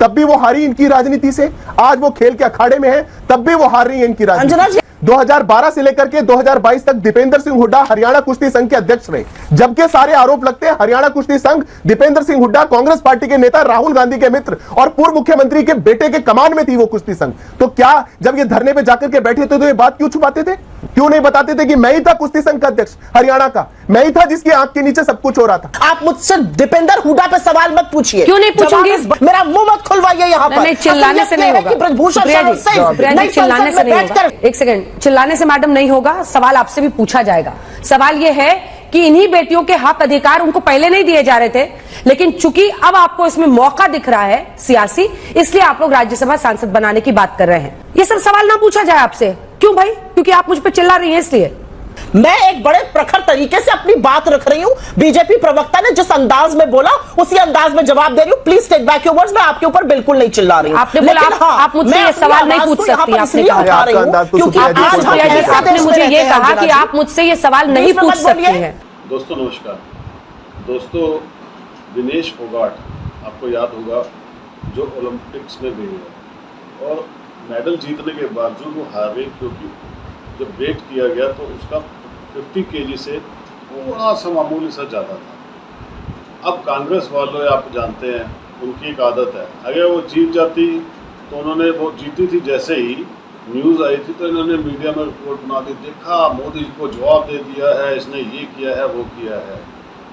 तब भी वो हारी इनकी राजनीति से। आज वो खेल के अखाड़े में है, तब भी वो हार रही है इनकी राजनीति। 2012 से लेकर के 2022 तक दीपेंद्र सिंह हुड्डा हरियाणा कुश्ती संघ के अध्यक्ष रहे, जबकि सारे आरोप लगते हैं हरियाणा कुश्ती संघ, दीपेंद्र सिंह हुड्डा कांग्रेस पार्टी के नेता राहुल गांधी के मित्र और पूर्व मुख्यमंत्री के बेटे के कमान में थी वो कुश्ती संघ। तो क्या जब ये धरने पे जाकर के बैठे थे तो ये बात क्यों छुपाते थे? क्यों नहीं बताते थे कि मैं ही था कुश्ती संघ का अध्यक्ष हरियाणा का, मैं ही था जिसकी आंख के नीचे सब कुछ हो रहा था? आप मुझसे दीपेंद्र हुड्डा पे सवाल मत पूछिए। क्यों नहीं पूछूंगी? मेरा मुंह मत खुलवाइए यहाँ पर। नहीं, चिल्लाने से नहीं होगा। चिल्लाने से नहीं होगा। एक सेकंड, चिल्लाने से मैडम नहीं होगा। सवाल आपसे भी पूछा जाएगा। सवाल यह है कि इन्हीं बेटियों के हक अधिकार उनको पहले नहीं दिए जा रहे थे, लेकिन चूंकि अब आपको इसमें मौका दिख रहा है सियासी, इसलिए आप लोग राज्यसभा सांसद बनाने की बात कर रहे हैं। ये सब सवाल ना पूछा जाए आपसे। क्यों भाई? क्योंकि आप मुझ पर चिल्ला रही हैं इसलिए। मैं एक बड़े प्रखर तरीके से अपनी बात रख रही हूं। बीजेपी प्रवक्ता ने जिस अंदाज में बोला उसी अंदाज में जवाब दे रही हूं। Please take back your words. मैं आपके ऊपर बिल्कुल नहीं चिल्ला रही हूं। आपने बोला आप मुझसे ये सवाल नहीं पूछ सकती। आपने मुझे ये कहा कि आप मुझसे ये सवाल नहीं पूछ सकती हैं। दोस्तों नमस्कार। दोस्तों, विनेश फोगाट आपको याद होगा जो ओलंपिक्स में गई है और मेडल जीतने के बावजूद वो हार गई, क्योंकि जब वेट किया गया तो उसका 50 kg से थोड़ा सा मामूली सा ज़्यादा था। अब कांग्रेस वाले आप जानते हैं उनकी एक आदत है, अगर वो जीत जाती तो उन्होंने, वो जीती थी जैसे ही न्यूज़ आई थी तो इन्होंने मीडिया में रिपोर्ट बना दी, देखा मोदी जी को जवाब दे दिया है, इसने ये किया है वो किया है।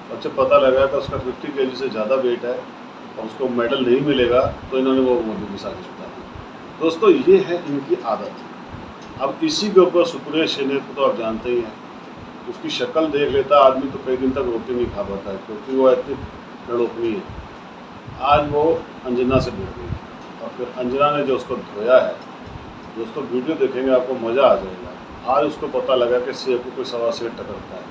और जब पता लगा कि उसका 50 kg से ज़्यादा वेट है और उसको मेडल नहीं मिलेगा तो इन्होंने वो मोदी की साजिश बता दी। दोस्तों, ये है इनकी आदत। अब इसी के ऊपर सुप्रिया सेनेत को तो आप जानते ही हैं, उसकी शक्ल देख लेता आदमी तो कई दिन तक रोटी नहीं खा पाता है, क्योंकि वो इतनी लड़ोकनी है। आज वो अंजना से भिड़ गई और फिर अंजना ने जो उसको धोया है, दोस्तों वीडियो देखेंगे आपको मज़ा आ जाएगा। आज उसको पता लगा कि सेब को कोई सवा सेब टकरता है।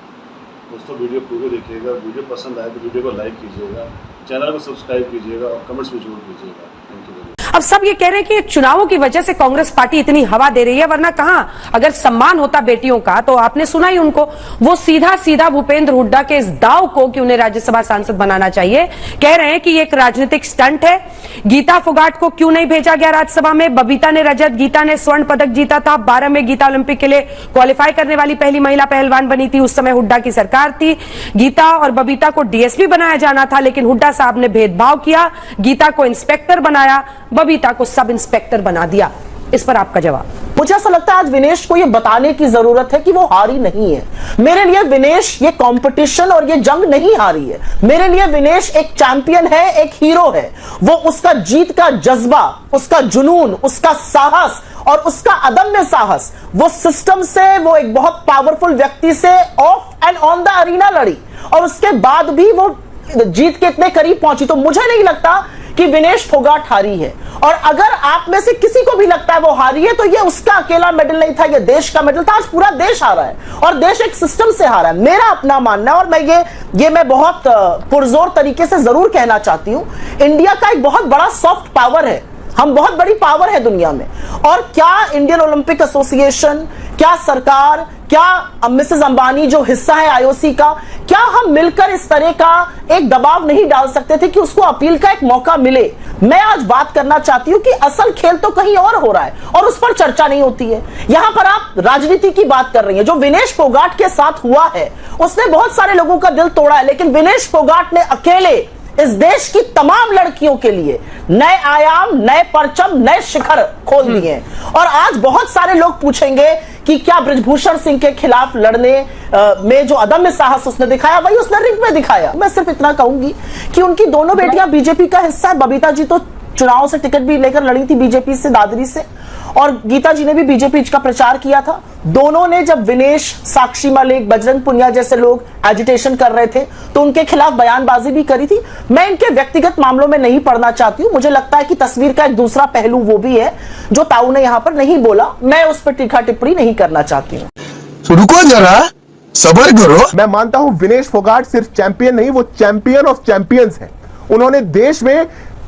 दोस्तों वीडियो पूरे देखिएगा, वीडियो पसंद आए तो वीडियो को लाइक कीजिएगा, चैनल को सब्सक्राइब कीजिएगा और कमेंट्स में जरूर कीजिएगा। Thank you. अब सब ये कह रहे हैं कि चुनावों की वजह से कांग्रेस पार्टी इतनी हवा दे रही है, वरना कहां, अगर सम्मान होता बेटियों का तो आपने सुना ही उनको, वो सीधा सीधा भूपेंद्र हुड्डा के इस दाव को कि उन्हें राज्यसभा सांसद बनाना चाहिए, कह रहे हैं कि ये एक राजनीतिक स्टंट है। गीता फोगाट को क्यों नहीं भेजा गया राज्यसभा में? बबीता ने रजत, गीता ने स्वर्ण पदक जीता था। 12 में गीता ओलंपिक के लिए क्वालिफाई करने वाली पहली महिला पहलवान बनी थी। उस समय हुड्डा की सरकार थी। गीता और बबीता को डीएसपी बनाया जाना था, लेकिन हुड्डा साहब ने भेदभाव किया, गीता को इंस्पेक्टर बनाया, बबीता को सब इंस्पेक्टर बना दिया। इस पर आपका जवाब? मुझे ऐसा लगता है आज विनेश को यह बताने की जरूरत है कि वो हारी नहीं है। मेरे लिए विनेश ये कंपटीशन और ये जंग नहीं हारी है। मेरे लिए विनेश एक चैंपियन है, एक हीरो है। वो उसका जीत का जज्बा, उसका जुनून, उसका साहस और उसका अदम्य साहस, वो सिस्टम से, वो एक बहुत पावरफुल व्यक्ति से off and on the arena लड़ी और उसके बाद भी वो जीत के इतने करीब पहुंची। तो मुझे नहीं लगता कि विनेश फोगाट हारी है। और अगर आप में से किसी को भी लगता है वो हारी है तो ये उसका अकेला मेडल नहीं था, ये देश का मेडल था। आज पूरा देश हारा है और देश एक सिस्टम से हारा है। मेरा अपना मानना है और मैं बहुत पुरजोर तरीके से जरूर कहना चाहती हूं, इंडिया का एक बहुत बड़ा सॉफ्ट पावर है। हम बहुत बड़ी पावर है दुनिया में। और क्या इंडियन ओलंपिक एसोसिएशन, क्या सरकार, क्या मिसेस अंबानी जो हिस्सा है आईओसी का, क्या हम मिलकर इस तरह का एक दबाव नहीं डाल सकते थे कि उसको अपील का एक मौका मिले? मैं आज बात करना चाहती हूं कि असल खेल तो कहीं और हो रहा है और उस पर चर्चा नहीं होती है। यहां पर आप राजनीति की बात कर रही हैं। जो विनेश फोगाट के साथ हुआ है उसने बहुत सारे लोगों का दिल तोड़ा है, लेकिन विनेश फोगाट ने अकेले इस देश की तमाम लड़कियों के लिए नए आयाम, नए परचम, नए शिखर खोल दिए हैं। और आज बहुत सारे लोग पूछेंगे कि क्या बृजभूषण सिंह के खिलाफ लड़ने में जो अदम्य साहस उसने दिखाया वही उसने रिंग में दिखाया। मैं सिर्फ इतना कहूंगी कि उनकी दोनों बेटियां बीजेपी का हिस्सा है। बबीता जी तो चुनाव से टिकट भी लेकर लड़ी थी बीजेपी से, दादरी से, और गीता जी ने भी बीजेपी का प्रचार किया था। दोनों ने जब विनेश, साक्षी मलिक, बजरंग पुनिया जैसे लोग एजिटेशन कर रहे थे तो उनके खिलाफ बयानबाजी भी करी थी। मैं इनके व्यक्तिगत मामलों में नहीं पढ़ना चाहती हूं। मुझे लगता है कि तस्वीर का एक दूसरा पहलू वो भी है जो ताऊ ने यहां पर नहीं बोला। मैं उस पर टीका टिप्पणी नहीं करना चाहती हूँ। तो रुको जरा, सब्र करो। मैं मानता हूं विनेश फोगाट सिर्फ चैंपियन नहीं, वो चैंपियन ऑफ चैंपियंस है। उन्होंने देश में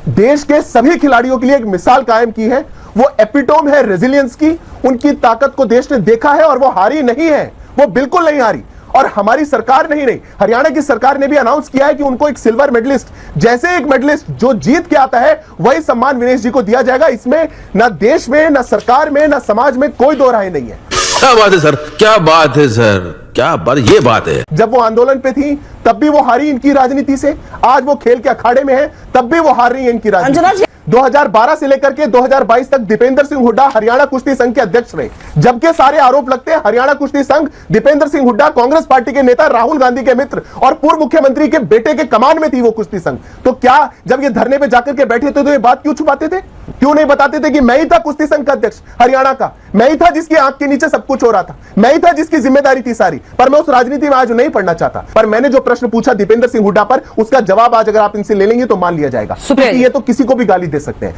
देश के सभी खिलाड़ियों के लिए एक मिसाल कायम की है। वो एपिटोम है रेजिलियंस की। उनकी ताकत को देश ने देखा है और वो हारी नहीं है, वो बिल्कुल नहीं हारी। और हमारी सरकार नहीं, हरियाणा की सरकार ने भी अनाउंस किया है कि उनको एक सिल्वर मेडलिस्ट, जैसे एक मेडलिस्ट जो जीत के आता है वही सम्मान विनेश जी को दिया जाएगा। इसमें ना देश में, ना सरकार में, ना समाज में कोई दो राय नहीं है। क्या बात है सर, क्या बात है सर, क्या बात, ये बात है। जब वो आंदोलन पे थी तब भी वो हारी इनकी राजनीति से, आज वो खेल के अखाड़े में है तब भी वो हार रही है इनकी राजनीति। 2012 से लेकर के 2022 तक दीपेंद्र सिंह हुड्डा हरियाणा कुश्ती संघ के अध्यक्ष रहे, जबकि सारे आरोप लगते हैं हरियाणा कुश्ती संघ, दीपेंद्र सिंह हुड्डा कांग्रेस पार्टी के नेता राहुल गांधी के मित्र और पूर्व मुख्यमंत्री के बेटे के कमान में थी वो कुश्ती संघ। तो क्या जब ये धरने पे जाकर के बैठे थे तो ये बात क्यों छुपाते थे? क्यों नहीं बताते थे कि मैं ही था कुश्ती संघ का अध्यक्ष हरियाणा का, मैं ही था जिसकी आंख के नीचे सब कुछ हो रहा था, मैं ही था जिसकी जिम्मेदारी थी सारी। पर मैं उस राजनीति में आज नहीं पढ़ना चाहता। पर मैंने जो प्रश्न पूछा दीपेंद्र सिंह हुड्डा पर, उसका जवाब आज अगर आप इनसे ले लेंगे तो मान लिया जाएगा, क्योंकि ये तो किसी को भी गाली दे सकते हैं।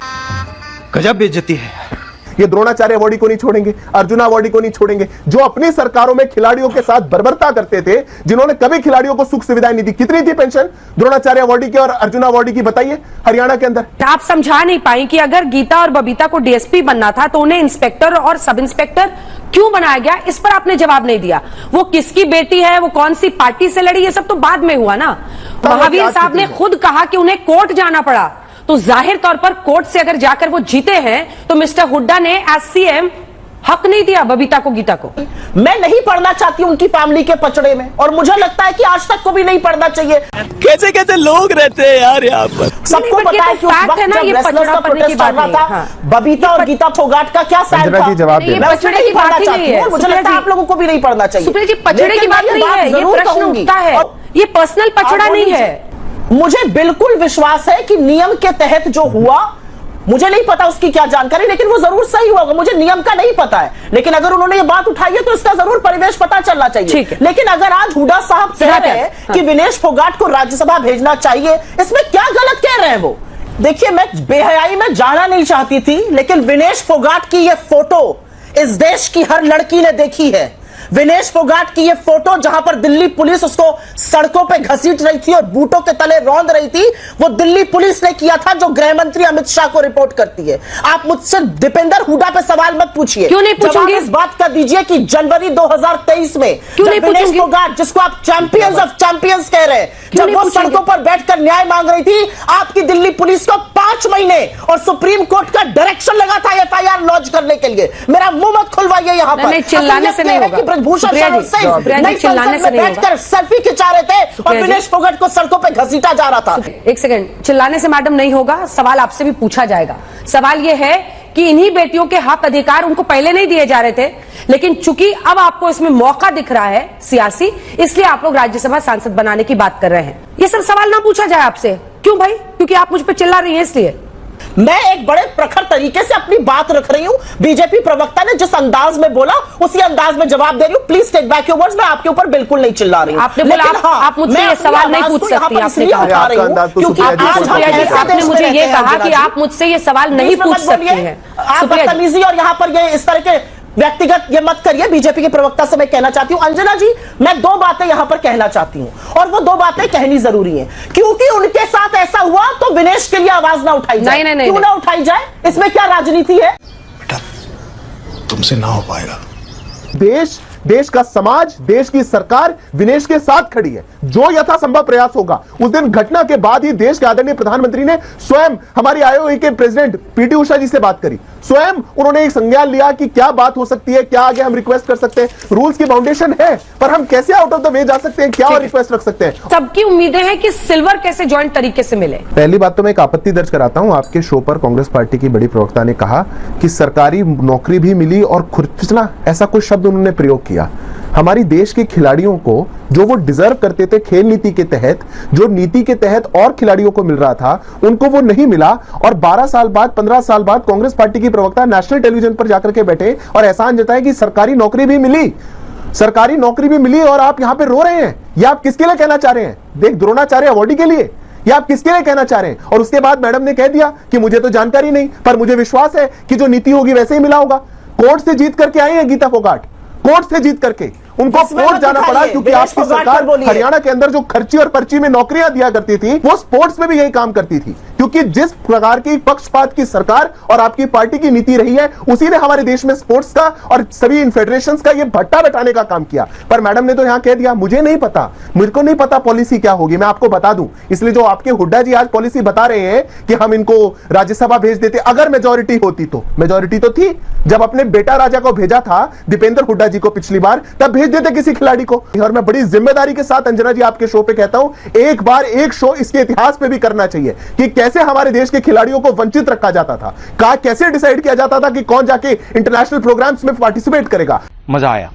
गजब बेइज्जती है। ये द्रोणाचार्य अवार्डी को नहीं छोड़ेंगे, अर्जुना अवार्डी को नहीं छोड़ेंगे, जो अपनी सरकारों में खिलाड़ियों के साथ बर्बरता करते थे, जिन्होंने कभी खिलाड़ियों को सुख सुविधाएं नहीं दी। कितनी थी पेंशन द्रोणाचार्य अवार्डी की और अर्जुना अवार्डी की, बताइए हरियाणा के अंदर? आप समझा नहीं पाई कि अगर गीता और बबीता को डीएसपी बनना था तो उन्हें इंस्पेक्टर और सब इंस्पेक्टर क्यों बनाया गया, इस पर आपने जवाब नहीं दिया। वो किसकी बेटी है, वो कौन सी पार्टी से लड़ी, ये सब तो बाद में हुआ ना। महावीर साहब ने खुद कहा कि उन्हें कोर्ट जाना पड़ा, तो जाहिर तौर पर कोर्ट से अगर जाकर वो जीते हैं तो मिस्टर हुड्डा ने एज सीएम हक नहीं दिया बबीता को, गीता को। मैं नहीं पढ़ना चाहती उनकी फैमिली के पचड़े में, और मुझे लगता है कि आज तक को भी नहीं पढ़ना चाहिए। कैसे कैसे लोग रहते हैं यार यहाँ पर। सबको पता है कि उस वक्त जब रेसलर्स का प्रोटेस्ट कर रहा था, बबीता और गीता फोगाट का क्या साइन था। जवाब ये पचड़े की बात नहीं है, मुझे लगता है आप लोगों को भी नहीं पढ़ना चाहिए। सुप्रिया जी, पचड़े की बात नहीं है, ये प्रश्न उठता है, ये पर्सनल पचड़ा नहीं है। मुझे बिल्कुल विश्वास है कि नियम के तहत जो हुआ, मुझे नहीं पता उसकी क्या जानकारी, लेकिन वो जरूर सही होगा। मुझे नियम का नहीं पता है, लेकिन अगर उन्होंने ये बात उठाई है तो इसका जरूर परिवेश पता चलना चाहिए। लेकिन अगर आज हुड्डा साहब कह रहे हैं कि विनेश फोगाट को राज्यसभा भेजना चाहिए, इसमें क्या गलत कह रहे हैं वो? देखिए, मैं बेहयाई में जाना नहीं चाहती थी, लेकिन विनेश फोगाट की ये फोटो इस देश की हर लड़की ने देखी है। विनेश फोगाट की ये फोटो, जहां पर दिल्ली पुलिस उसको सड़कों पे घसीट रही थी और बूटों के तले रौंद रही थी, वो दिल्ली पुलिस ने किया था, जो गृह मंत्री अमित शाह को रिपोर्ट करती है। आप मुझसे दीपेंद्र हुड्डा पे सवाल मत पूछिए। क्यों नहीं पूछूंगी? इस बात का दीजिए कि जनवरी 2023 में विनेश फोगाट, जिसको आप चैंपियंस ऑफ चैंपियंस कह रहे हैं, जब वो सड़कों पर बैठकर न्याय मांग रही थी, आपकी दिल्ली पुलिस को 5 महीने और सुप्रीम कोर्ट का डायरेक्शन लगा था एफआईआर लॉन्च करने के लिए। मेरा मुंह मत खुलवाइए यहाँ पर। चिल्लाने से नहीं होगा। भूषण बैठकर सेल्फी खिंचा रहे थे और विनेश फोगाट को सड़कों पे घसीटा जा रहा था। एक सेकंड, चिल्लाने से मैडम नहीं होगा, सवाल आपसे भी पूछा जाएगा। सवाल यह है कि इन्हीं बेटियों के हक अधिकार उनको पहले नहीं दिए जा रहे थे, लेकिन चूंकि अब आपको इसमें मौका दिख रहा है सियासी, इसलिए आप लोग राज्यसभा सांसद बनाने की बात कर रहे हैं। ये सब सवाल ना पूछा जाए आपसे, क्यों भाई? क्योंकि आप मुझ पर चिल्ला रही हैं इसलिए। मैं एक बड़े प्रखर तरीके से अपनी बात रख रही हूं। बीजेपी प्रवक्ता ने जिस अंदाज में बोला उसी अंदाज में जवाब दे रही हूं। Please take back your words. मैं आपके ऊपर बिल्कुल नहीं चिल्ला रही हूं। आपने बोला आप मुझसे ये सवाल नहीं पूछ सकती, आपने कहा क्योंकि आपने मुझे ये कहा कि आप मुझसे ये सवाल नहीं पूछ सकती हैं। आप बदतमीजी और यहाँ पर ये इस तरह के व्यक्तिगत ये मत करिए। बीजेपी के प्रवक्ता से मैं कहना चाहती हूं, अंजना जी, मैं 2 बातें यहां पर कहना चाहती हूं, और वो 2 बातें कहनी जरूरी हैं, क्योंकि उनके साथ ऐसा हुआ तो विनेश के लिए आवाज ना उठाई जाए। नहीं, क्यों ना उठाई जाए? इसमें क्या राजनीति है? बेटा, तुमसे ना हो पाएगा। देश का समाज, देश की सरकार विनेश के साथ खड़ी है। जो यथासंभव प्रयास होगा। उस दिन घटना के बाद ही देश के आदरणीय प्रधानमंत्री ने स्वयं हमारी आईओए के प्रेसिडेंट पीटी उषा जी से बात करी। स्वयं उन्होंने एक संज्ञान लिया कि क्या बात हो सकती है, क्या आगे हम रिक्वेस्ट कर सकते हैं। रूल्स की फाउंडेशन है, पर हम कैसे आउट ऑफ द वे जा सकते हैं, क्या और रिक्वेस्ट रख सकते हैं। सबकी उम्मीदें हैं कि सिल्वर कैसे ज्वाइंट तरीके से मिले। पहली बात तो मैं एक आपत्ति दर्ज कराता हूं। आपके शो पर कांग्रेस पार्टी की बड़ी प्रवक्ता ने कहा कि सरकारी नौकरी भी मिली और खुरचना, ऐसा कोई शब्द उन्होंने प्रयोग किया। हमारी देश के खिलाड़ियों को जो वो डिजर्व करते थे खेल नीति के तहत, जो नीति के तहत और खिलाड़ियों को मिल रहा था, उनको वो नहीं मिला। और 12 साल बाद, 15 साल बाद कांग्रेस पार्टी की प्रवक्ता नेशनल टेलीविजन पर जाकर के बैठे और एहसान जताए कि सरकारी नौकरी भी मिली, सरकारी नौकरी भी मिली, और आप यहां पे रो रहे हैं। ये आप किसके लिए कहना चाह रहे हैं? देख, द्रोणाचार्य अवार्डी के लिए? ये आप किसके लिए कहना चाह रहे हैं? और उसके बाद मैडम ने कह दिया कि मुझे तो जानकारी नहीं, पर मुझे विश्वास है कि जो नीति होगी वैसे ही मिला होगा। कोर्ट से जीत करके आई है गीता फोगाट, कोर्ट से जीत करके। उनको इसमें स्पोर्ट्स मत जाना पड़ा दिखाइए, क्योंकि विनेश आपकी फोगाट सरकार पर बोलिए। हरियाणा के अंदर जो खर्ची और पर्ची में नौकरियां दिया करती थी वो स्पोर्ट्स में भी यही काम करती थी, क्योंकि जिस प्रकार की पक्षपात की सरकार और आपकी पार्टी की नीति रही है उसी ने हमारे देश में स्पोर्ट्स का और सभी इन फेडरेशंस का ये भट्टा बैठाने का काम किया। पर मैडम ने तो यहां कह दिया मुझे नहीं पता, मेरे को नहीं पता पॉलिसी क्या होगी, मैं आपको बता दूं। इसलिए जो आपके हुड्डा जी आज पॉलिसी बता रहे हैं कि हम इनको राज्यसभा भेज देते, अगर मेजॉरिटी होती तो, मेजॉरिटी तो थी जब अपने बेटा राजा को भेजा था दीपेंद्र हुड्डा जी को पिछली बार, तब भेज देते किसी खिलाड़ी को। और मैं बड़ी जिम्मेदारी के साथ अंजना जी आपके शो पे कहता हूं, एक बार एक शो इसके इतिहास पे भी करना चाहिए कि कैसे हमारे देश के खिलाड़ियों को वंचित रखा जाता था, कैसे डिसाइड किया जाता था कि कौन जाके इंटरनेशनल प्रोग्राम्स में पार्टिसिपेट करेगा। मजा आया।